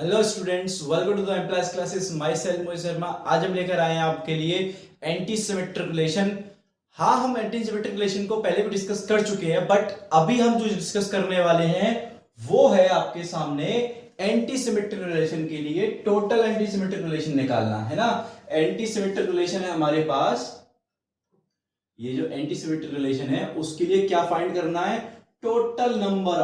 Hello students, welcome to the employees classes. Myself Mohit Sharma. आज हम लेकर आए हैं आपके लिए एंटी सिमेट्रिक रिलेशन। हाँ, हम एंटी सिमेट्रिक रिलेशन को पहले भी डिस्कस कर चुके हैं, बट अभी हम जो डिस्कस करने वाले हैं वो है आपके सामने एंटी सिमेट्रिक रिलेशन के लिए टोटल एंटी सिमेट्रिक रिलेशन निकालना है ना। एंटी सिमेट्रिक रिलेशन है हमारे पास, ये जो एंटी सिमेट्रिक रिलेशन है उसके लिए क्या फाइंड करना है? टोटल नंबर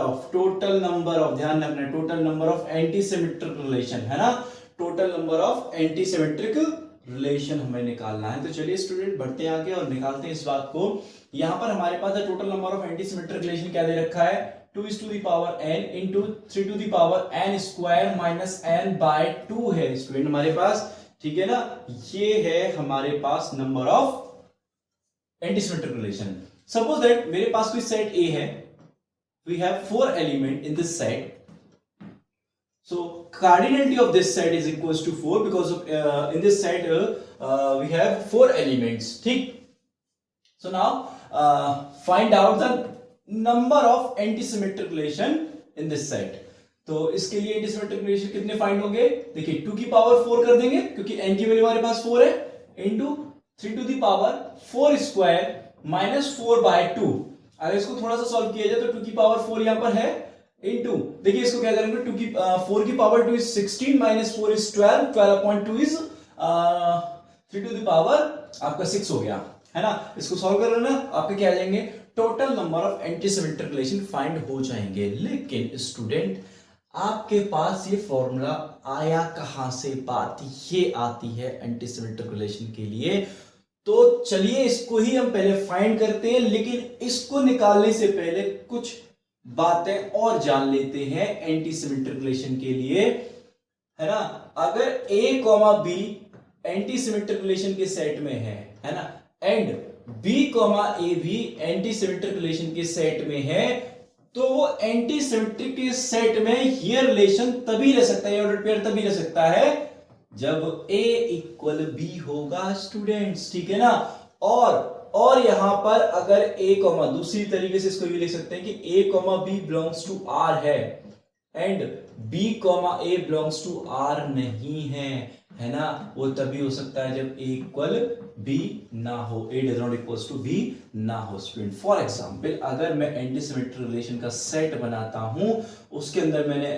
ऑफ, ध्यान रखना है, total number of anti symmetric relation है ना। Total number of anti symmetric relation हमें निकालना है। तो चलिए स्टूडेंट बढ़ते हैं आगे और निकालते हैं इस बात को। यहां पर हमारे पास total number of anti symmetric relation क्या दे रखा है? 2:n into 3n square minus n by 2 है स्टूडेंट हमारे पास, ठीक है ना। ये है हमारे पास number of anti symmetric relation. Suppose that मेरे पास कोई सेट ए है, we have 4 element in this set, so cardinality of this set is equals to 4 because of in this set we have 4 elements, ठीक। so now find out the number of antisymmetric relation in this set। तो इसके लिए antisymmetric relation कितने find होंगे? देखिए 2 की power 4 कर देंगे क्योंकि n की वैल्यू हमारे पास 4 है, into 3 to the power 4 square minus 4 by 2। अगर इसको थोड़ा सा सॉल्व किया जाए तो 2 की पावर 4 यहां पर है, इनटू देखिए इसको क्या करेंगे, 2 की 4 की power 2 is 16 minus 4 is 12, 12/2 is 3 to the power आपका 6 हो गया है ना। इसको सॉल्व कर लेना, आपके क्या आ जाएंगे? Total number of antisymmetric relation find हो जाएंगे। लेकिन स्टूडेंट आपके पास ये फॉर्मूला आया कहां से? बात ये आती है एंटीसिमेट्रिक रिलेशन के लिए। तो चलिए इसको ही हम पहले फाइंड करते हैं, लेकिन इसको निकालने से पहले कुछ बातें और जान लेते हैं एंटी सिमेट्रिक रिलेशन के लिए, है ना। अगर a, b anti symmetric relation के सेट में है ना, एंड b, a भी एंटी सिमेट्रिक रिलेशन के सेट में है, तो वो एंटी सिमेट्रिक के सेट में ये रिलेशन तभी रह सकता है, ऑर्डर पेयर तभी रह सकता है जब a इक्वल b होगा स्टूडेंट्स, ठीक है ना। और यहां पर अगर a, दूसरी तरीके से इसको ये लिख सकते हैं कि a, b belongs to r है and b, a belongs to r नहीं है ना। वो तभी हो सकता है जब a इक्वल b ना हो, a does not equals to b ना हो स्टूडेंट। फॉर एग्जांपल अगर मैं एंटीसिमेट्रिक रिलेशन का सेट बनाता हूं, उसके अंदर मैंने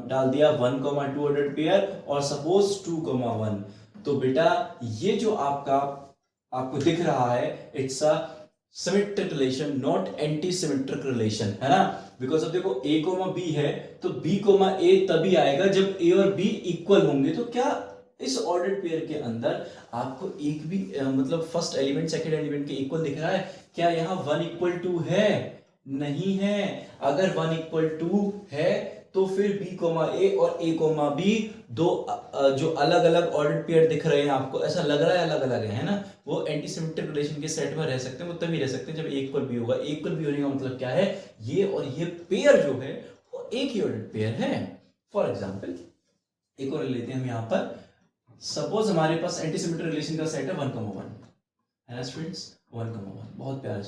डाल दिया 1, 2 ऑर्डर पेयर और सपोज 2, 1, तो बेटा ये जो आपको दिख रहा है it's a symmetric relation, not anti symmetric relation, है ना। बिकॉज अब देखो a, b है तो b, a तभी आएगा जब a और b इक्वल होंगे। तो क्या इस ऑर्डर्ड पेयर के अंदर आपको एक भी मतलब फर्स्ट एलिमेंट सेकंड एलिमेंट के इक्वल दिख रहा है? क्या यहाँ 1 इक्वल टू है? नहीं है। अगर 1 इक्वल टू है तो फिर b, a और a, b दो जो अलग अलग ऑर्डर्ड पेयर दिख रहे हैं आपको, ऐसा लग रहा है अलग अलग है ना, वो एंटीसिमेट्रिक रिलेशन के सेट में रह सकते हैं। वो तभी रह सकते हैं जब a इक्वल b होगा। a इक्वल b होने का मतलब क्या है? ये और ये पेयर जो है वो एक ही ऑर्डर्ड पेयर है। फॉर एग्जाम्पल एक और लेते हैं हम यहाँ पर। सपोज हमारे पास एंटीसिमेट्रिक रिलेशन का सेट है 1, 1 है ना स्टूडेंट्स, 1, 1 बहुत प्यारा।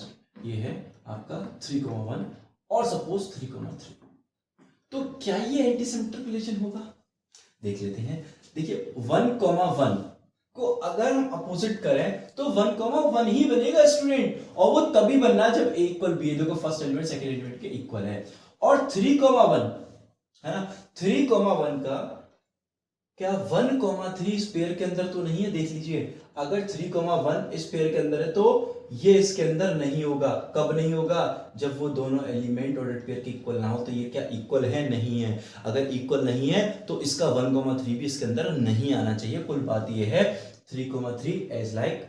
ये है आपका 3, 1 और सपोज 3, 3। तो क्या ये एंटीसिमेट्रिक रिलेशन होगा? देख लेते हैं। देखिए 1, 1 को अगर हम अपोजिट करें तो 1, 1 ही बनेगा स्टूडेंट, और वो तभी बनना जब a इक्वल b है, देखो फर्स्ट एलिमेंट सेकंड एलिमेंट के इक्वल है। और 3, 1 है ना, 3, 1 का क्या 1, 3 इस पेयर के अंदर तो नहीं है? देख लीजिए, अगर 3, 1 इस पेयर के अंदर है तो ये इसके अंदर नहीं होगा। कब नहीं होगा? जब वो दोनों एलिमेंट ऑर्डर्ड पेयर के इक्वल ना हो। तो ये क्या इक्वल है? नहीं है। अगर इक्वल नहीं है तो इसका 1, 3 भी इसके अंदर नहीं आना चाहिए। कुल बात ये है 3, 3 एज लाइक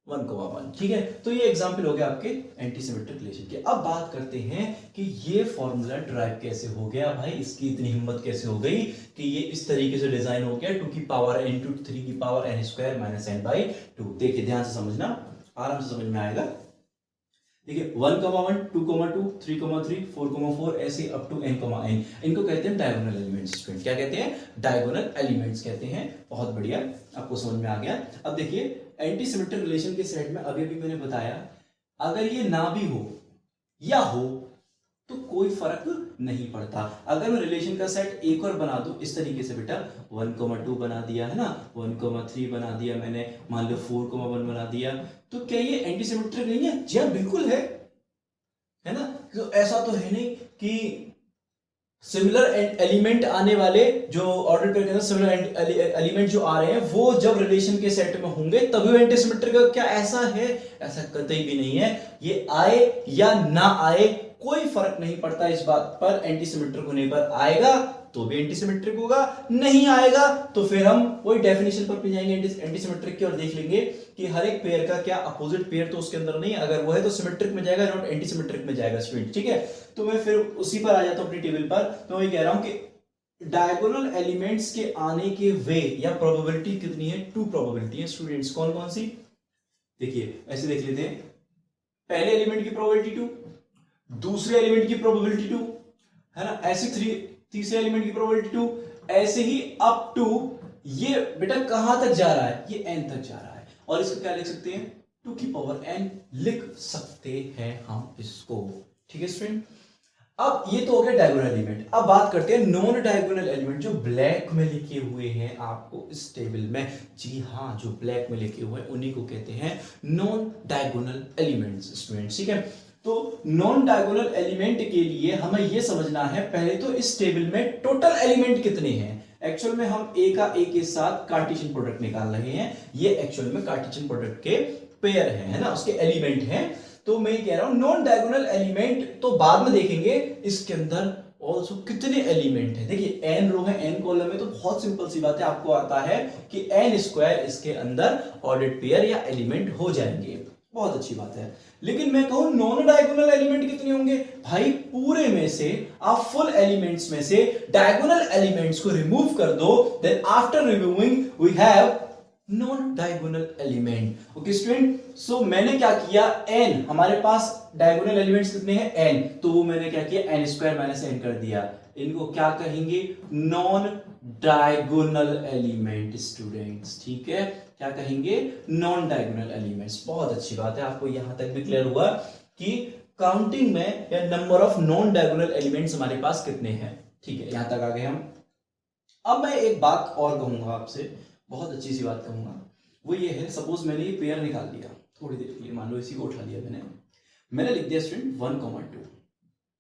1, 1, ठीक है। तो ये एग्जांपल हो गया आपके एंटीसिमेट्रिक रिलेशन के। अब बात करते हैं कि ये फॉर्मूला ड्राइव कैसे हो गया भाई, इसकी इतनी हिम्मत कैसे हो गई कि ये इस तरीके से डिजाइन हो गया 2 की पावर n टू 3 की power n square minus n by 2। देखिए ध्यान से समझना, आराम से समझ में आएगा। देखिए 1, 1, 2, 2, 3, 3, 4, 4 ऐसे अप टू n, n। इनको कहते हैं डायगोनल एलिमेंट्स स्टूडेंट। क्या कहते हैं? डायगोनल एलिमेंट्स कहते हैं। बहुत बढ़िया, आपको समझ में आ गया। अब देखिए एंटीसिमेट्रिक रिलेशन के सेट में अभी मैंने बताया, अगर ये ना भी हो या हो तो कोई फर्क नहीं पड़ता। अगर मैं रिलेशन का सेट एक और बना दूं इस तरीके से बेटा 1,2 बना दिया है ना, 1,3 बना दिया मैंने, मान लो 4,1 बना दिया, तो क्या ये एंटी सिमेट्रिक नहीं है? जी हाँ बिल्कुल है ना। तो ऐसा तो है नहीं कि सिमिलर एलिमेंट आने वाले जो ऑर्डर पेयर के अंदर सिमिलर एलिमेंट जो आ रहे हैं वो जब रिलेशन के सेट में होंगे तभी वो एंटी सिमेट्रिक। क्या ऐसा है? ऐसा कतई भी नहीं है। ये आए या ना आए कोई फर्क नहीं पड़ता इस बात पर। एंटी सिमेट्रिक होने पर आएगा तो भी एंटी सिमेट्रिक होगा, नहीं आएगा तो फिर हम वही डेफिनेशन पर भी जाएंगे एंटी सिमेट्रिक की और देख लेंगे कि हर एक पेयर का क्या अपोजिट पेयर तो उसके अंदर नहीं है, अगर वो है तो सिमेट्रिक में जाएगा, नॉट एंटी सिमेट्रिक में जाएगा स्टूडेंट। ठीक है, तो मैं फिर उसी पर आ जाता हूं अपनी टेबल पर। तो मैं कह रहा हूं कि डायगोनल एलिमेंट्स के आने के वे या प्रोबेबिलिटी कितनी है? 2 प्रोबेबिलिटी है स्टूडेंट्स। कौन कौन सी? देखिए ऐसे देख लेते हैं, पहले एलिमेंट की प्रोबेबिलिटी 2, दूसरे एलिमेंट की प्रोबेबिलिटी 2 है ना, ऐसे तीसरे एलिमेंट की प्रोबेबिलिटी 2, ऐसे ही अप टू ये बेटा कहां तक जा रहा है? ये n तक जा रहा है। और इसको क्या लिख सकते हैं? 2 की पावर n लिख सकते हैं हम इसको। ठीक है स्टूडेंट, अब ये तो हो गया डायगोनल एलिमेंट। अब बात करते हैं नॉन डायगोनल एलिमेंट जो ब्लैक में लिखे हुए हैं आपको इस टेबल में। जी हाँ, जो ब्लैक में लिखे हुए हैं उन्हीं को कहते हैं नॉन डायगोनल एलिमेंट्स स्टूडेंट। ठीक है, तो नॉन डायगोनल एलिमेंट के लिए हमें यह समझना है पहले तो इस टेबल में टोटल एलिमेंट कितने हैं। एक्चुअल में हम ए का ए के साथ कार्टेशियन प्रोडक्ट निकाल रहे हैं, ये एक्चुअल में कार्टेशियन प्रोडक्ट के पेयर है ना, उसके एलिमेंट हैं। तो मैं कह रहा हूं नॉन डायगोनल एलिमेंट तो बाद में देखेंगे, इसके अंदर ऑल्सो कितने एलिमेंट है। देखिए n रो है n कॉलम है, तो बहुत सिंपल सी बात है, आपको आता है कि n स्क्वायर इसके अंदर ऑर्डर्ड पेयर या एलिमेंट हो जाएंगे, बहुत अच्छी बात है। लेकिन मैं कहूं नॉन डायगोनल एलिमेंट कितने होंगे? भाई पूरे में से आप फुल एलिमेंट्स में से डायगोनल एलिमेंट्स को रिमूव कर दो, then after removing we have non diagonal element. Okay student, so मैंने क्या किया, n हमारे पास डायगोनल एलिमेंट्स कितने हैं? n, तो वो मैंने क्या किया, n स्क्वायर माइनस n कर दिया। इनको क्या कहेंगे? Non diagonal element students. ठीक है, क्या कहेंगे? Non diagonal elements. बहुत अच्छी बात है, आपको यहां तक भी क्लियर हुआ कि काउंटिंग में या number of non diagonal elements हमारे पास कितने हैं। ठीक है, यहां तक आ गए हम। अब मैं एक बात और कहूंगा आपसे, बहुत अच्छी सी बात कहूंगा, वो ये है, सपोज मैंने ये पेयर निकाल लिया थोड़ी देर के लिए, मान लो इसी को उठा लिया मैंने लिख दिया स्टूडेंट 1,2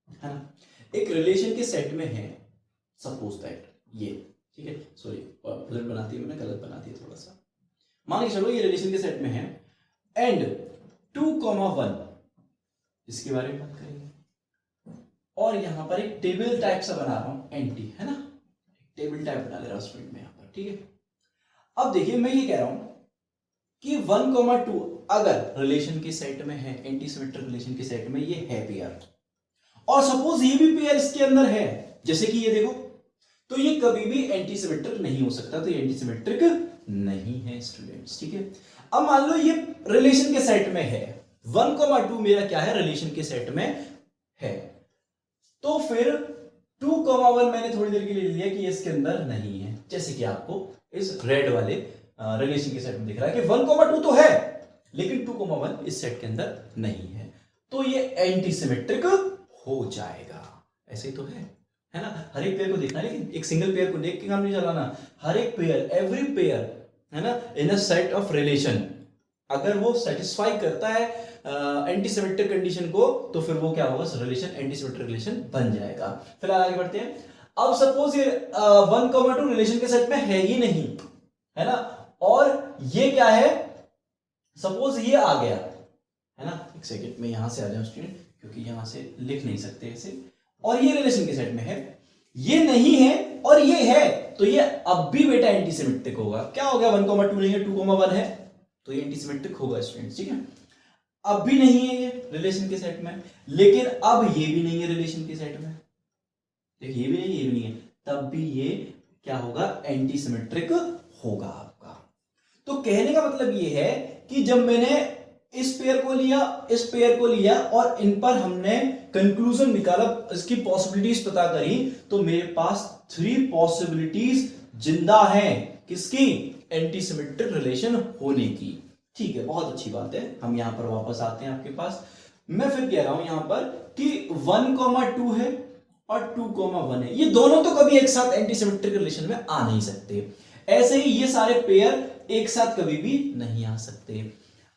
है ना, एक रिलेशन के सेट में है, सपोज दैट ये, ठीक है, सॉरी बुलेट बनाती है मैंने, गलत बनाती है थोड़ा सा, मान के चलो ये रिलेशन के सेट में है एंड 2,1 इसके बारे में बात करेंगे। और यहां पर एक टेबल टाइप सा बना रहा हूं एंटी, है ना, टेबल टाइप बना ले रहा हूं स्टूडेंट में यहां पर। ठीक है, अब देखिए मैं ये कह रहा हूं कि 1,2 अगर रिलेशन के सेट में है, एंटी सिमेट्रिक रिलेशन के सेट में ये है पेयर, और सपोज ये भी पेयर इसके अंदर है, जैसे कि ये देखो, तो ये कभी भी एंटी सिमेट्रिक नहीं हो सकता, तो ये एंटी सिमेट्रिक नहीं है स्टूडेंट्स। ठीक है, अब मान लो ये रिलेशन के सेट में है, 1,2 मेरा क्या है, रिलेशन के सेट में है, तो फिर 2,1 मैंने थोड़ी देर के लिए लिया कि इसके अंदर नहीं है, जैसे कि आपको इस रेड वाले रिलेशन के सेट में दिख रहा है कि 1,2 तो है लेकिन 2,1 इस सेट के अंदर नहीं है, तो ये एंटी सिमेट्रिक हो जाएगा। ऐसे ही तो है ना, हर एक पेयर को देखना, लेकिन एक सिंगल पेयर को देख के काम नहीं चलाना, हर एक पेयर, एवरी पेयर, है ना, इन अ सेट ऑफ रिलेशन, अगर वो सेटिस्फाई करता है एंटी सिमेट्रिक कंडीशन को, तो फिर वो क्या होगा, रिलेशन एंटी सिमेट्रिक रिलेशन बन जाएगा। फिलहाल आगे बढ़ते हैं। अब सपोज ये 1,2 रिलेशन के सेट में है ही नहीं, है ना, और ये क्या है, सपोज ये आ गया, है ना, एक सेकंड में यहां से आ जाऊं स्टूडेंट, क्योंकि यहां से लिख नहीं सकते ऐसे, और ये रिलेशन के सेट में है, ये नहीं है और ये है, तो ये अब भी बेटा एंटी सिमेट्रिक होगा। क्या हो गया, 1,2 नहीं है, 2,1 है, तो ये एंटी सिमेट्रिक होगा स्टूडेंट्स। ठीक है, अब भी नहीं है ये रिलेशन के सेट में, लेकिन अब ये भी नहीं है रिलेशन के सेट में, देखिए ये भी नहीं, ये भी नहीं है, तब भी ये क्या होगा, एंटी सिमेट्रिक होगा आपका। तो कहने का मतलब ये है कि जब मैंने इस पेयर को लिया, इस पेयर को लिया, और इन पर हमने कंक्लूजन निकाला, इसकी पॉसिबिलिटीज पता करी, तो मेरे पास 3 पॉसिबिलिटीज जिंदा हैं, किसकी, एंटी सिमेट्रिक रिलेशन होने की। ठीक है, बहुत अच्छी बात है, हम यहां पर वापस आते हैं आपके पास। मैं फिर कह रहा हूं यहां पर कि 1,2 है और 2,1 है, ये दोनों तो कभी एक साथ एंटी सिमेट्रिक रिलेशन में आ नहीं सकते। ऐसे ही ये सारे पेयर एक साथ कभी भी नहीं आ सकते।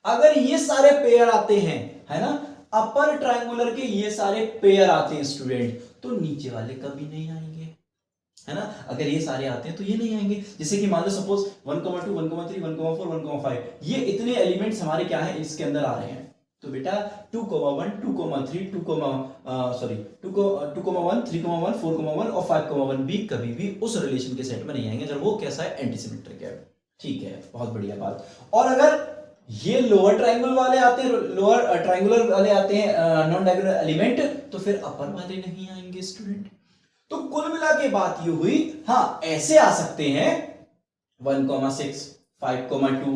अगर ये सारे पेयर आते हैं, है ना, अपर ट्रायंगुलर के ये सारे पेयर आते हैं स्टूडेंट, तो नीचे वाले कभी नहीं आएंगे, है ना। अगर ये सारे आते हैं तो ये नहीं आएंगे। जैसे कि मान लो सपोज 1,2 1,3 1,4 1,5 ये इतने एलिमेंट्स हमारे क्या है इसके अंदर आ रहे हैं, तो बेटा 2,1 2,3 2,1 3,1 4,1 और 5,1 भी कभी भी उस रिलेशन के सेट में नहीं आएंगे अगर वो कैसा है, एंटीसिमेट्रिक है। ठीक है, बहुत बढ़िया बात। और अगर ये लोअर ट्रायंगल वाले आते हैं, लोअर ट्रायंगुलर वाले आते हैं नॉन डायगोनल एलिमेंट, तो फिर अपर वाले नहीं आएंगे स्टूडेंट। तो कुल मिला के बात ये हुई, हाँ ऐसे आ सकते हैं 1,6 5,2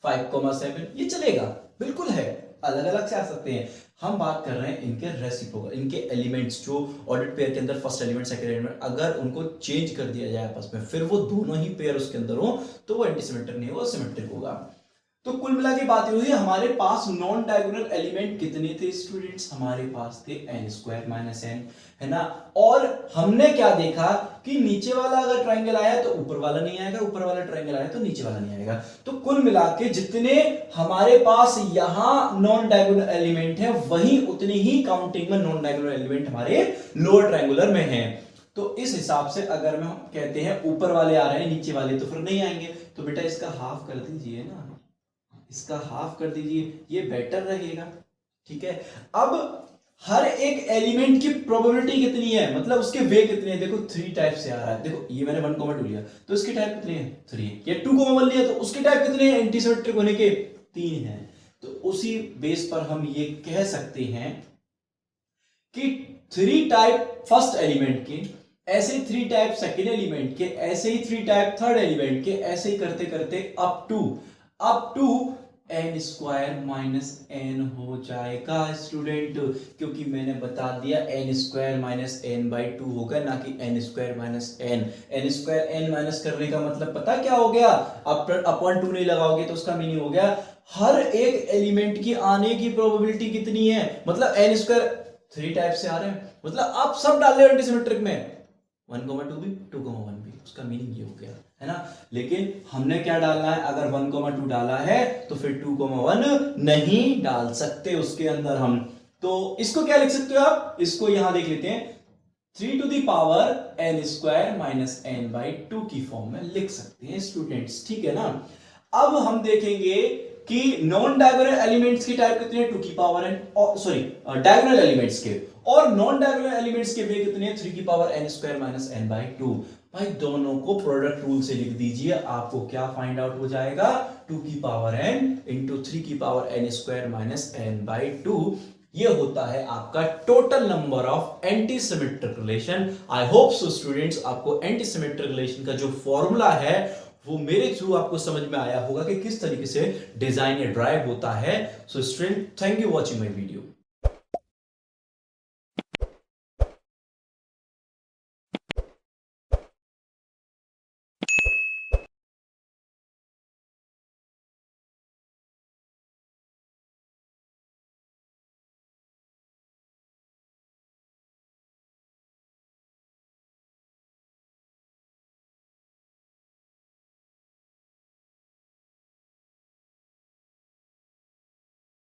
5,7 ये चलेगा, बिल्कुल है, अलग अलग से आ सकते हैं। हम बात कर रहे हैं इनके रेसिप्रोकल, इनके एलिमेंट्स जो ऑर्डर्ड पेयर के अंदर फर्स्ट एलिमेंट सेकंड एलिमेंट अगर उनको चेंज कर दिया जाए आपस में, फिर वो दोनों ही पेयर उसके अंदर हो, तो वो एंटीसिमेट्रिक नहीं होगा, सिमेट्रिक होगा। तो कुल मिला के बात हुई हमारे पास नॉन डायगोनल एलिमेंट कितने थे स्टूडेंट्स, हमारे पास थे n² - n, है ना। और हमने क्या देखा कि नीचे वाला अगर ट्रायंगल आया तो ऊपर वाला नहीं आएगा, ऊपर वाला ट्रायंगल आया तो नीचे वाला नहीं आएगा। तो कुल मिला के जितने हमारे पास यहां नॉन डायगोनल एलिमेंट है, वही उतने ही काउंटिंग में नॉन डायगोनल एलिमेंट हमारे लोअर ट्रायंगुलर में है। तो इस हिसाब से अगर हम कहते हैं ऊपर वाले आ रहे हैं नीचे वाले तो फिर नहीं आएंगे, तो बेटा इसका हाफ कर दीजिए ना, इसका हाफ कर दीजिए, ये बेटर रहेगा। ठीक है, अब हर एक एलिमेंट की प्रोबेबिलिटी कितनी है, मतलब उसके वे कितने हैं, देखो 3 टाइप से आ रहा है। देखो ये मैंने 1,2 लिया तो इसके टाइप कितने हैं, 3 है। ये 2,1 लिया तो उसके टाइप कितने हैं, एंटीसिमेट्रिक होने के 3 हैं। तो उसी बेस पर हम ये कह सकते हैं कि 3 टाइप फर्स्ट एलिमेंट के, ऐसे 3 टाइप सेकेंड एलिमेंट के, ऐसे ही 3 टाइप थर्ड एलिमेंट के, ऐसे ही करते करते अप टू n² - n हो जाएगा स्टूडेंट, क्योंकि मैंने बता दिया n² - n/2 होगा, ना कि n² - n। n² n minus करने का मतलब पता क्या हो गया, अपॉन 2 नहीं लगाओगे तो उसका मीनिंग हो गया हर एक एलिमेंट की आने की प्रोबेबिलिटी कितनी है, मतलब n² 3 टाइप से आ रहे हैं, मतलब आप सब डाल रहे हो एंटीसिमेट्रिक में, 1,2 भी 2,1 भी, उसका मीनिंग ये हो गया, है ना। लेकिन हमने क्या डालना है, अगर 1,2 डाला है तो फिर 2,1 नहीं डाल सकते उसके अंदर हम। तो इसको क्या लिख सकते हो आप, इसको यहां देख लेते हैं, 3n² - n/2 की फॉर्म में लिख सकते हैं स्टूडेंट्स। ठीक है ना। अब हम देखेंगे कि नॉन डायगोनल एलिमेंट्स की टाइप कितने हैं, 2n, सॉरी डायगोनल एलिमेंट्स के, और नॉन डायगोनल एलिमेंट्स के वे कितने हैं, 3n² - n/2। भाई दोनों को प्रोडक्ट रूल से लिख दीजिए, आपको क्या फाइंड आउट हो जाएगा, 2n × 3n² - n/2। ये होता है आपका total number of antisymmetric relation. I hope so students आपको एंटीसिमेट्रिक रिलेशन का जो फॉर्मूला है वो मेरे थ्रू आपको समझ में आया होगा कि किस तरीके से डिजाइन या ड्राइव होता है। So student, thank you watching my video.